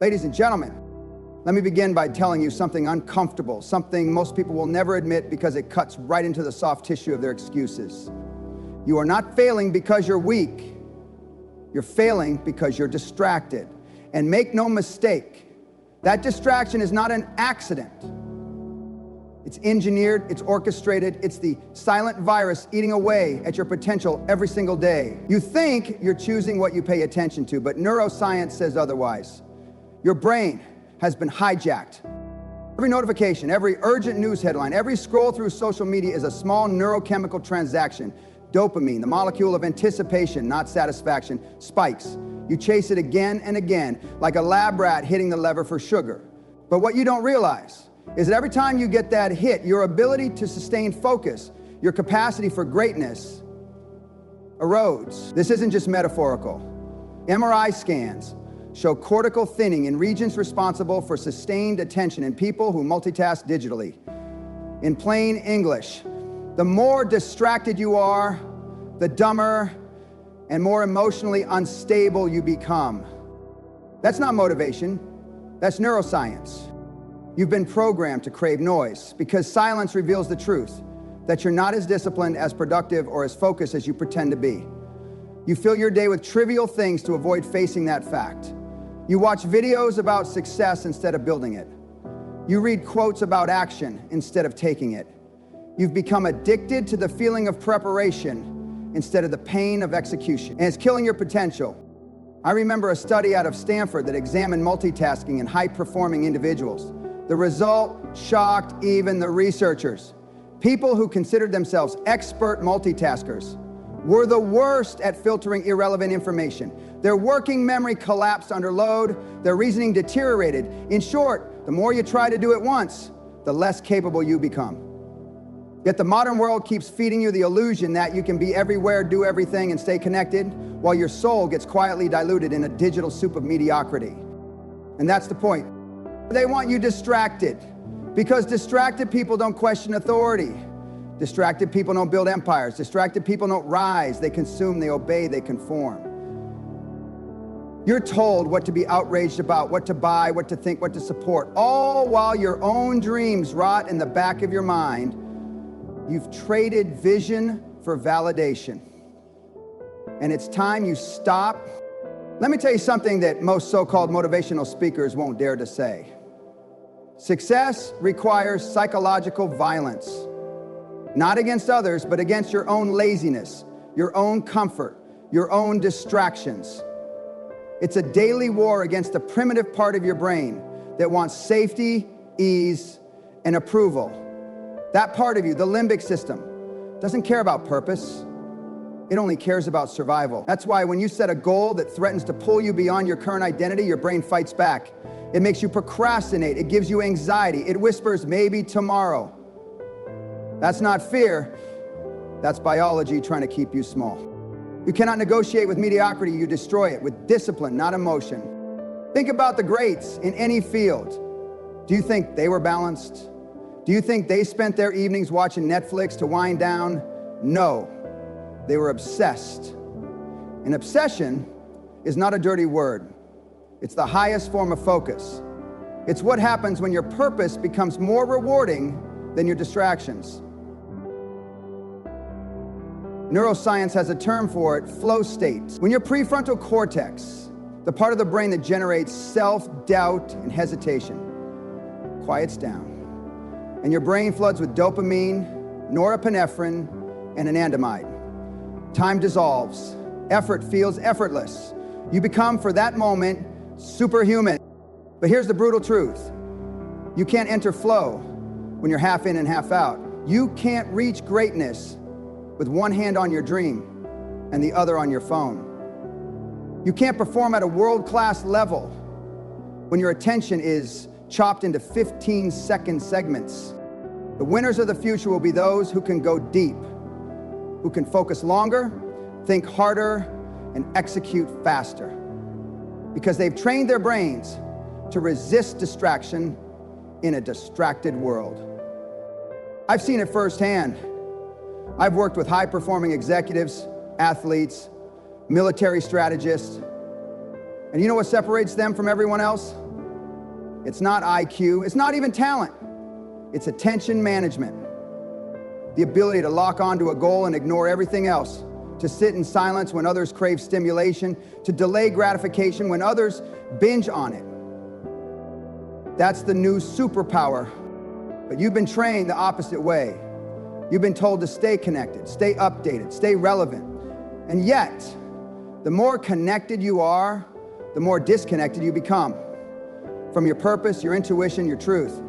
Ladies and gentlemen, let me begin by telling you something uncomfortable, something most people will never admit because it cuts right into the soft tissue of their excuses. You are not failing because you're weak. You're failing because you're distracted. And make no mistake, that distraction is not an accident. It's engineered, it's orchestrated, it's the silent virus eating away at your potential every single day. You think you're choosing what you pay attention to, but neuroscience says otherwise. Your brain has been hijacked. Every notification, every urgent news headline, every scroll through social media is a small neurochemical transaction. Dopamine, the molecule of anticipation, not satisfaction, spikes. You chase it again and again, like a lab rat hitting the lever for sugar. But what you don't realize is that every time you get that hit, your ability to sustain focus, your capacity for greatness, erodes. This isn't just metaphorical. MRI scans show cortical thinning in regions responsible for sustained attention in people who multitask digitally. In plain English, the more distracted you are, the dumber and more emotionally unstable you become. That's not motivation, that's neuroscience. You've been programmed to crave noise because silence reveals the truth, that you're not as disciplined, as productive, or as focused as you pretend to be. You fill your day with trivial things to avoid facing that fact. You watch videos about success instead of building it. You read quotes about action instead of taking it. You've become addicted to the feeling of preparation instead of the pain of execution, and it's killing your potential. I remember a study out of Stanford that examined multitasking in high-performing individuals. The result shocked even the researchers. People who considered themselves expert multitaskers were the worst at filtering irrelevant information. Their working memory collapsed under load, their reasoning deteriorated. In short, the more you try to do it once, the less capable you become. Yet the modern world keeps feeding you the illusion that you can be everywhere, do everything, and stay connected, while your soul gets quietly diluted in a digital soup of mediocrity. And that's the point. They want you distracted, because distracted people don't question authority. Distracted people don't build empires. Distracted people don't rise. They consume, they obey, they conform. You're told what to be outraged about, what to buy, what to think, what to support, all while your own dreams rot in the back of your mind. You've traded vision for validation. And it's time you stop. Let me tell you something that most so-called motivational speakers won't dare to say. Success requires psychological violence. Not against others, but against your own laziness, your own comfort, your own distractions. It's a daily war against the primitive part of your brain that wants safety, ease, and approval. That part of you, the limbic system, doesn't care about purpose. It only cares about survival. That's why when you set a goal that threatens to pull you beyond your current identity, your brain fights back. It makes you procrastinate. It gives you anxiety. It whispers, maybe tomorrow. That's not fear. That's biology trying to keep you small. You cannot negotiate with mediocrity. You destroy it with discipline, not emotion. Think about the greats in any field. Do you think they were balanced? Do you think they spent their evenings watching Netflix to wind down? No, they were obsessed. And obsession is not a dirty word. It's the highest form of focus. It's what happens when your purpose becomes more rewarding than your distractions. Neuroscience has a term for it, flow states. When your prefrontal cortex, the part of the brain that generates self-doubt and hesitation, quiets down, and your brain floods with dopamine, norepinephrine, and anandamide. Time dissolves. Effort feels effortless. You become, for that moment, superhuman. But here's the brutal truth. You can't enter flow when you're half in and half out. You can't reach greatness with one hand on your dream and the other on your phone. You can't perform at a world-class level when your attention is chopped into 15-second segments. The winners of the future will be those who can go deep, who can focus longer, think harder, and execute faster. Because they've trained their brains to resist distraction in a distracted world. I've seen it firsthand. I've worked with high-performing executives, athletes, military strategists. And you know what separates them from everyone else? It's not IQ. It's not even talent. It's attention management. The ability to lock onto a goal and ignore everything else, to sit in silence when others crave stimulation, to delay gratification when others binge on it. That's the new superpower. But you've been trained the opposite way. You've been told to stay connected, stay updated, stay relevant. And yet, the more connected you are, the more disconnected you become from your purpose, your intuition, your truth.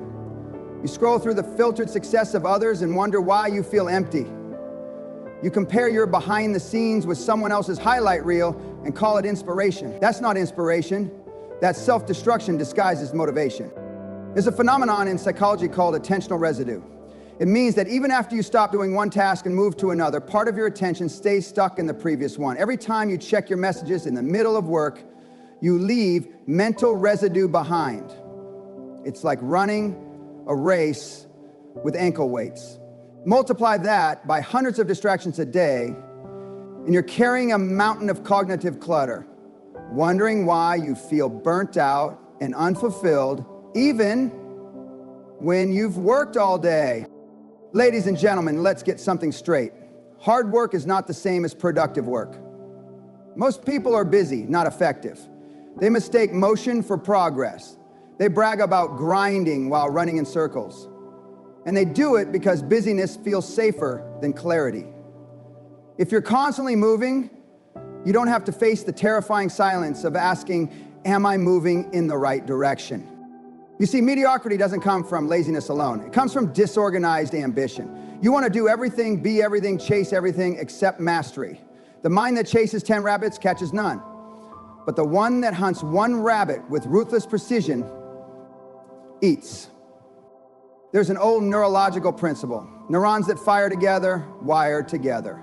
You scroll through the filtered success of others and wonder why you feel empty. You compare your behind the scenes with someone else's highlight reel and call it inspiration. That's not inspiration. That's self-destruction disguised as motivation. There's a phenomenon in psychology called attentional residue. It means that even after you stop doing one task and move to another, part of your attention stays stuck in the previous one. Every time you check your messages in the middle of work, you leave mental residue behind. It's like running a race with ankle weights. Multiply that by hundreds of distractions a day, and you're carrying a mountain of cognitive clutter, wondering why you feel burnt out and unfulfilled, even when you've worked all day. Ladies and gentlemen, let's get something straight. Hard work is not the same as productive work. Most people are busy, not effective. They mistake motion for progress. They brag about grinding while running in circles. And they do it because busyness feels safer than clarity. If you're constantly moving, you don't have to face the terrifying silence of asking, am I moving in the right direction? You see, mediocrity doesn't come from laziness alone. It comes from disorganized ambition. You want to do everything, be everything, chase everything except mastery. The mind that chases 10 rabbits catches none. But the one that hunts one rabbit with ruthless precision eats. There's an old neurological principle. Neurons that fire together, wire together.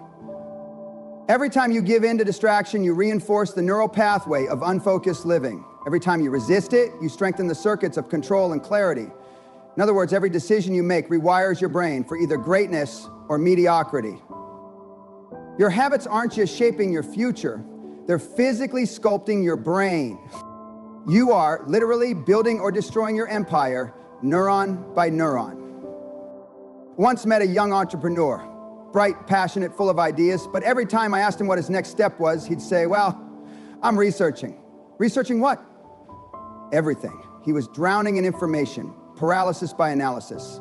Every time you give in to distraction, you reinforce the neural pathway of unfocused living. Every time you resist it, you strengthen the circuits of control and clarity. In other words, every decision you make rewires your brain for either greatness or mediocrity. Your habits aren't just shaping your future, they're physically sculpting your brain. You are literally building or destroying your empire, neuron by neuron. Once met a young entrepreneur, bright, passionate, full of ideas, but every time I asked him what his next step was, he'd say, well, I'm researching. Researching what? Everything. He was drowning in information, paralysis by analysis.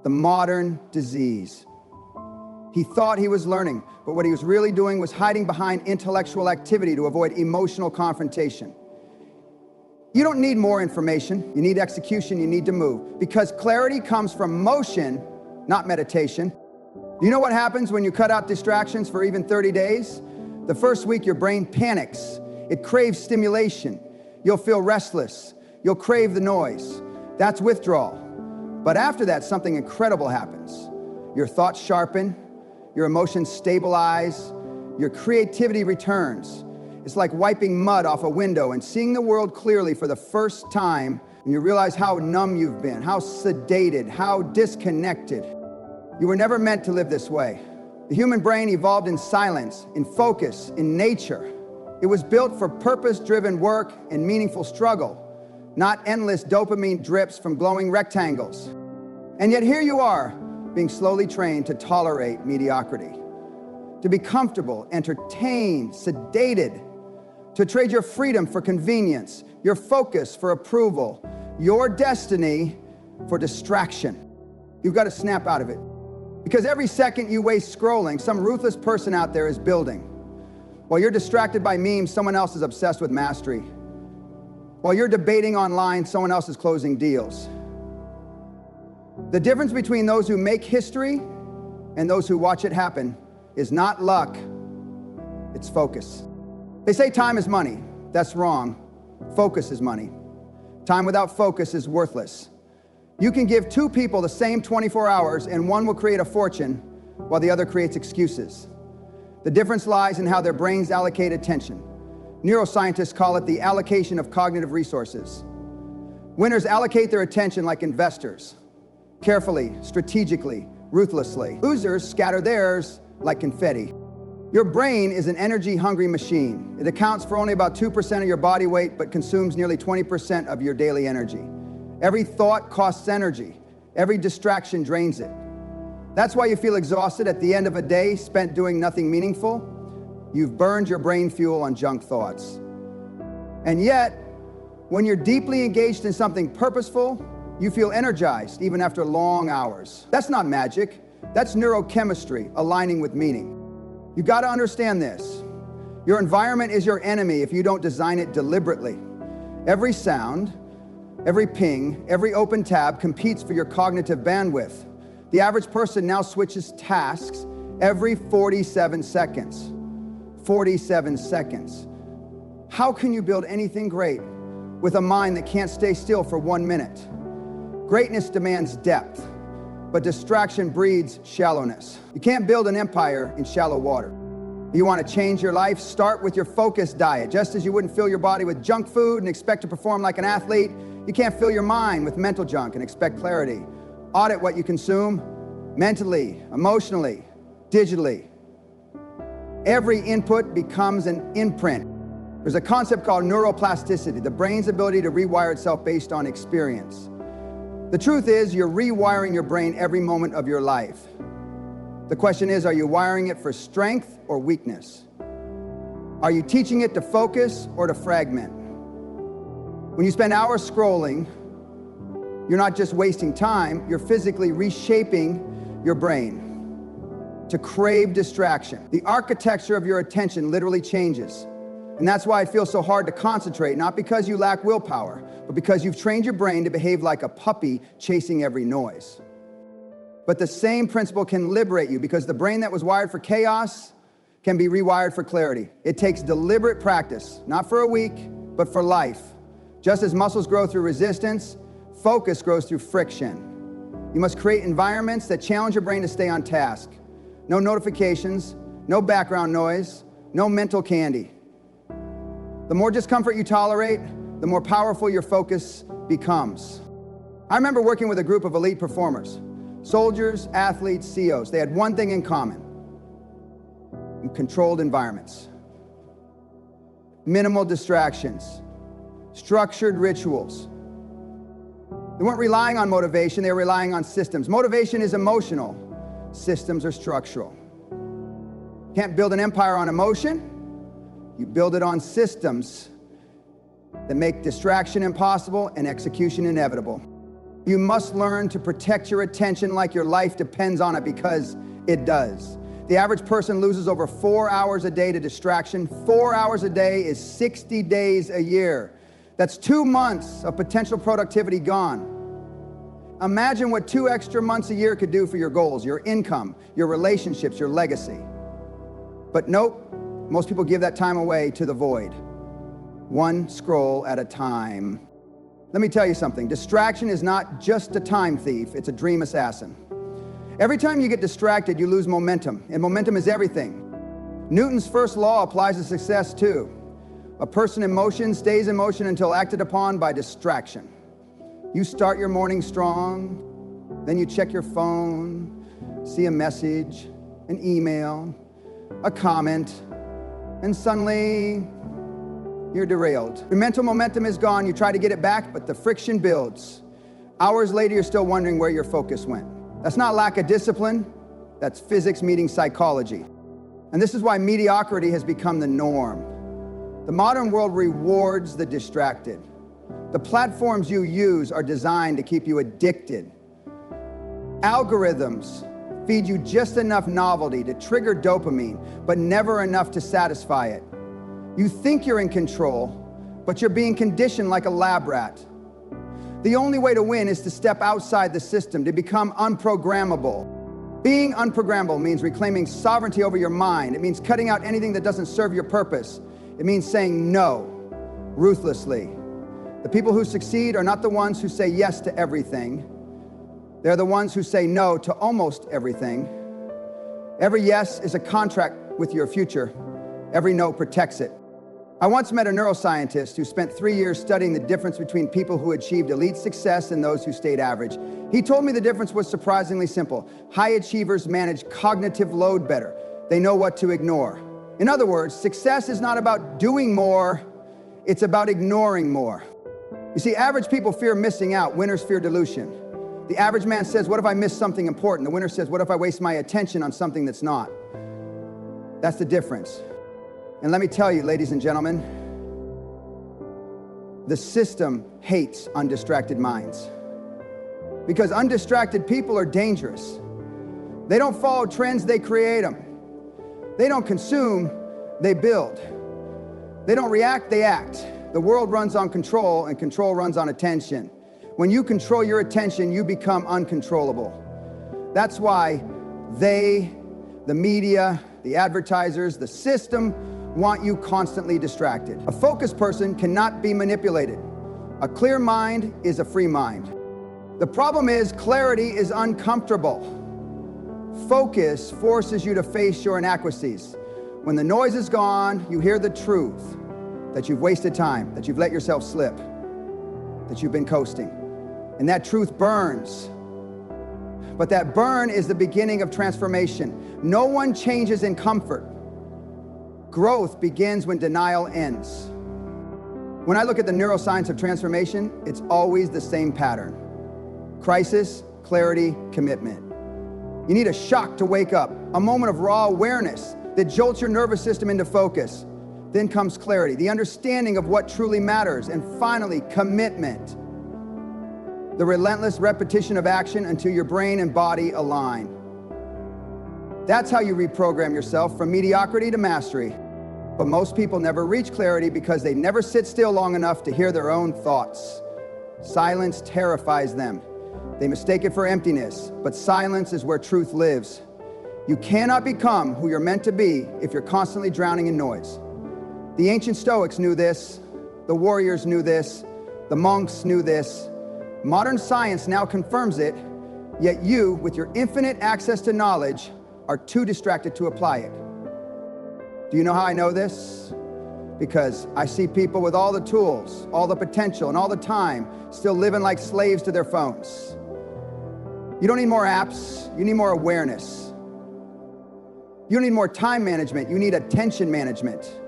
The modern disease. He thought he was learning, but what he was really doing was hiding behind intellectual activity to avoid emotional confrontation. You don't need more information. You need execution. You need to move. Because clarity comes from motion, not meditation. Do you know what happens when you cut out distractions for even 30 days? The first week, your brain panics. It craves stimulation. You'll feel restless. You'll crave the noise. That's withdrawal. But after that, something incredible happens. Your thoughts sharpen. Your emotions stabilize. Your creativity returns. It's like wiping mud off a window and seeing the world clearly for the first time, and you realize how numb you've been, how sedated, how disconnected. You were never meant to live this way. The human brain evolved in silence, in focus, in nature. It was built for purpose-driven work and meaningful struggle, not endless dopamine drips from glowing rectangles. And yet here you are, being slowly trained to tolerate mediocrity, to be comfortable, entertained, sedated, to trade your freedom for convenience, your focus for approval, your destiny for distraction. You've got to snap out of it. Because every second you waste scrolling, some ruthless person out there is building. While you're distracted by memes, someone else is obsessed with mastery. While you're debating online, someone else is closing deals. The difference between those who make history and those who watch it happen is not luck, it's focus. They say time is money. That's wrong. Focus is money. Time without focus is worthless. You can give two people the same 24 hours and one will create a fortune while the other creates excuses. The difference lies in how their brains allocate attention. Neuroscientists call it the allocation of cognitive resources. Winners allocate their attention like investors, carefully, strategically, ruthlessly. Losers scatter theirs like confetti. Your brain is an energy-hungry machine. It accounts for only about 2% of your body weight, but consumes nearly 20% of your daily energy. Every thought costs energy. Every distraction drains it. That's why you feel exhausted at the end of a day spent doing nothing meaningful. You've burned your brain fuel on junk thoughts. And yet, when you're deeply engaged in something purposeful, you feel energized even after long hours. That's not magic. That's neurochemistry aligning with meaning. You got to understand this. Your environment is your enemy if you don't design it deliberately. Every sound, every ping, every open tab competes for your cognitive bandwidth. The average person now switches tasks every 47 seconds. 47 seconds. How can you build anything great with a mind that can't stay still for 1 minute? Greatness demands depth, but distraction breeds shallowness. You can't build an empire in shallow water. You want to change your life? Start with your focused diet. Just as you wouldn't fill your body with junk food and expect to perform like an athlete, you can't fill your mind with mental junk and expect clarity. Audit what you consume mentally, emotionally, digitally. Every input becomes an imprint. There's a concept called neuroplasticity, the brain's ability to rewire itself based on experience. The truth is, you're rewiring your brain every moment of your life. The question is, are you wiring it for strength or weakness? Are you teaching it to focus or to fragment? When you spend hours scrolling, you're not just wasting time, you're physically reshaping your brain to crave distraction. The architecture of your attention literally changes. And that's why it feels so hard to concentrate, not because you lack willpower, but because you've trained your brain to behave like a puppy chasing every noise. But the same principle can liberate you, because the brain that was wired for chaos can be rewired for clarity. It takes deliberate practice, not for a week, but for life. Just as muscles grow through resistance, focus grows through friction. You must create environments that challenge your brain to stay on task. No notifications, no background noise, no mental candy. The more discomfort you tolerate, the more powerful your focus becomes. I remember working with a group of elite performers, soldiers, athletes, CEOs. They had one thing in common: in controlled environments, minimal distractions, structured rituals. They weren't relying on motivation, they were relying on systems. Motivation is emotional, systems are structural. You can't build an empire on emotion. You build it on systems that make distraction impossible and execution inevitable. You must learn to protect your attention like your life depends on it, because it does. The average person loses over 4 hours a day to distraction. 4 hours a day is 60 days a year. That's 2 months of potential productivity gone. Imagine what 2 extra months a year could do for your goals, your income, your relationships, your legacy. But nope. Most people give that time away to the void, one scroll at a time. Let me tell you something. Distraction is not just a time thief, it's a dream assassin. Every time you get distracted, you lose momentum, and momentum is everything. Newton's first law applies to success too. A person in motion stays in motion until acted upon by distraction. You start your morning strong, then you check your phone, see a message, an email, a comment, and suddenly you're derailed. Your mental momentum is gone. You try to get it back, but the friction builds. Hours later, you're still wondering where your focus went. That's not lack of discipline. That's physics meeting psychology. And this is why mediocrity has become the norm. The modern world rewards the distracted. The platforms you use are designed to keep you addicted. Algorithms feed you just enough novelty to trigger dopamine, but never enough to satisfy it. You think you're in control, but you're being conditioned like a lab rat. The only way to win is to step outside the system, to become unprogrammable. Being unprogrammable means reclaiming sovereignty over your mind. It means cutting out anything that doesn't serve your purpose. It means saying no, ruthlessly. The people who succeed are not the ones who say yes to everything. They're the ones who say no to almost everything. Every yes is a contract with your future. Every no protects it. I once met a neuroscientist who spent 3 years studying the difference between people who achieved elite success and those who stayed average. He told me the difference was surprisingly simple. High achievers manage cognitive load better. They know what to ignore. In other words, success is not about doing more, it's about ignoring more. You see, average people fear missing out, winners fear dilution. The average man says, what if I miss something important? The winner says, what if I waste my attention on something that's not? That's the difference. And let me tell you, ladies and gentlemen, the system hates undistracted minds. Because undistracted people are dangerous. They don't follow trends, they create them. They don't consume, they build. They don't react, they act. The world runs on control, and control runs on attention. When you control your attention, you become uncontrollable. That's why they, the media, the advertisers, the system, want you constantly distracted. A focused person cannot be manipulated. A clear mind is a free mind. The problem is clarity is uncomfortable. Focus forces you to face your inadequacies. When the noise is gone, you hear the truth that you've wasted time, that you've let yourself slip, that you've been coasting. And that truth burns. But that burn is the beginning of transformation. No one changes in comfort. Growth begins when denial ends. When I look at the neuroscience of transformation, it's always the same pattern. Crisis, clarity, commitment. You need a shock to wake up, a moment of raw awareness that jolts your nervous system into focus. Then comes clarity, the understanding of what truly matters, and finally, commitment. The relentless repetition of action until your brain and body align. That's how you reprogram yourself from mediocrity to mastery. But most people never reach clarity because they never sit still long enough to hear their own thoughts. Silence terrifies them. They mistake it for emptiness, but silence is where truth lives. You cannot become who you're meant to be if you're constantly drowning in noise. The ancient Stoics knew this, the warriors knew this, the monks knew this. Modern science now confirms it, yet you, with your infinite access to knowledge, are too distracted to apply it. Do you know how I know this? Because I see people with all the tools, all the potential, and all the time still living like slaves to their phones. You don't need more apps, you need more awareness. You don't need more time management, you need attention management.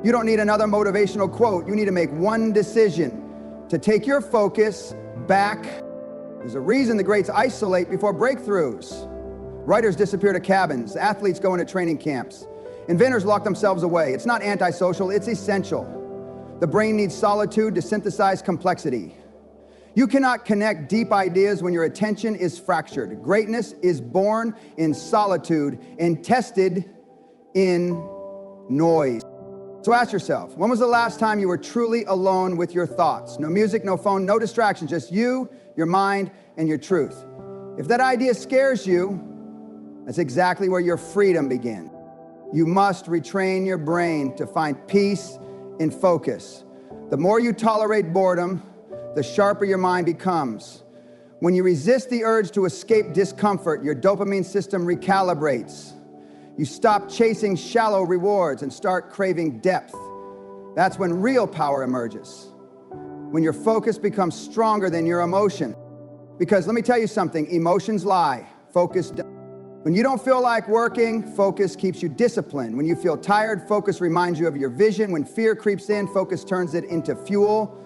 You don't need another motivational quote, you need to make one decision to take your focus back. There's a reason the greats isolate before breakthroughs. Writers disappear to cabins, athletes go into training camps. Inventors lock themselves away. It's not antisocial, it's essential. The brain needs solitude to synthesize complexity. You cannot connect deep ideas when your attention is fractured. Greatness is born in solitude and tested in noise. So ask yourself, when was the last time you were truly alone with your thoughts? No music, no phone, no distractions, just you, your mind, and your truth. If that idea scares you, that's exactly where your freedom begins. You must retrain your brain to find peace and focus. The more you tolerate boredom, the sharper your mind becomes. When you resist the urge to escape discomfort, your dopamine system recalibrates. You stop chasing shallow rewards and start craving depth. That's when real power emerges. When your focus becomes stronger than your emotion. Because let me tell you something, emotions lie, focus doesn't. When you don't feel like working, focus keeps you disciplined. When you feel tired, focus reminds you of your vision. When fear creeps in, focus turns it into fuel.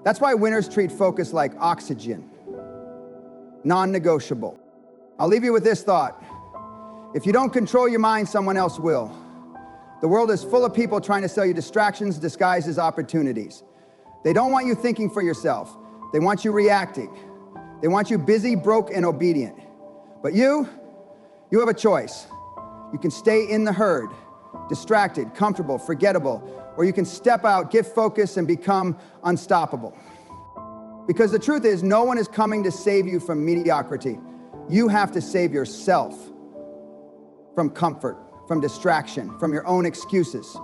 That's why winners treat focus like oxygen, non-negotiable. I'll leave you with this thought. If you don't control your mind, someone else will. The world is full of people trying to sell you distractions disguised as opportunities. They don't want you thinking for yourself. They want you reacting. They want you busy, broke, and obedient. But you have a choice. You can stay in the herd, distracted, comfortable, forgettable, or you can step out, get focused, and become unstoppable. Because the truth is, no one is coming to save you from mediocrity. You have to save yourself from comfort, from distraction, from your own excuses.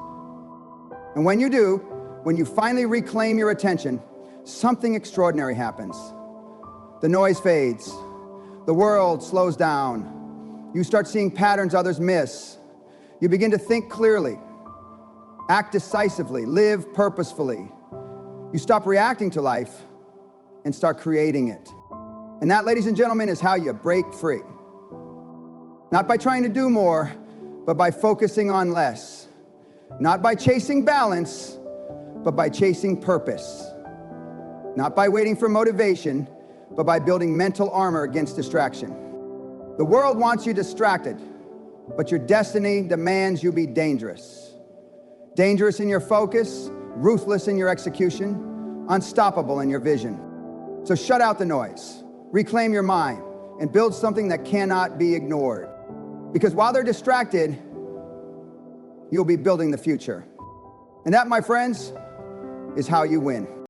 And when you do, when you finally reclaim your attention, something extraordinary happens. The noise fades. The world slows down. You start seeing patterns others miss. You begin to think clearly, act decisively, live purposefully. You stop reacting to life and start creating it. And that, ladies and gentlemen, is how you break free. Not by trying to do more, but by focusing on less. Not by chasing balance, but by chasing purpose. Not by waiting for motivation, but by building mental armor against distraction. The world wants you distracted, but your destiny demands you be dangerous. Dangerous in your focus, ruthless in your execution, unstoppable in your vision. So shut out the noise, reclaim your mind, and build something that cannot be ignored. Because while they're distracted, you'll be building the future. And that, my friends, is how you win.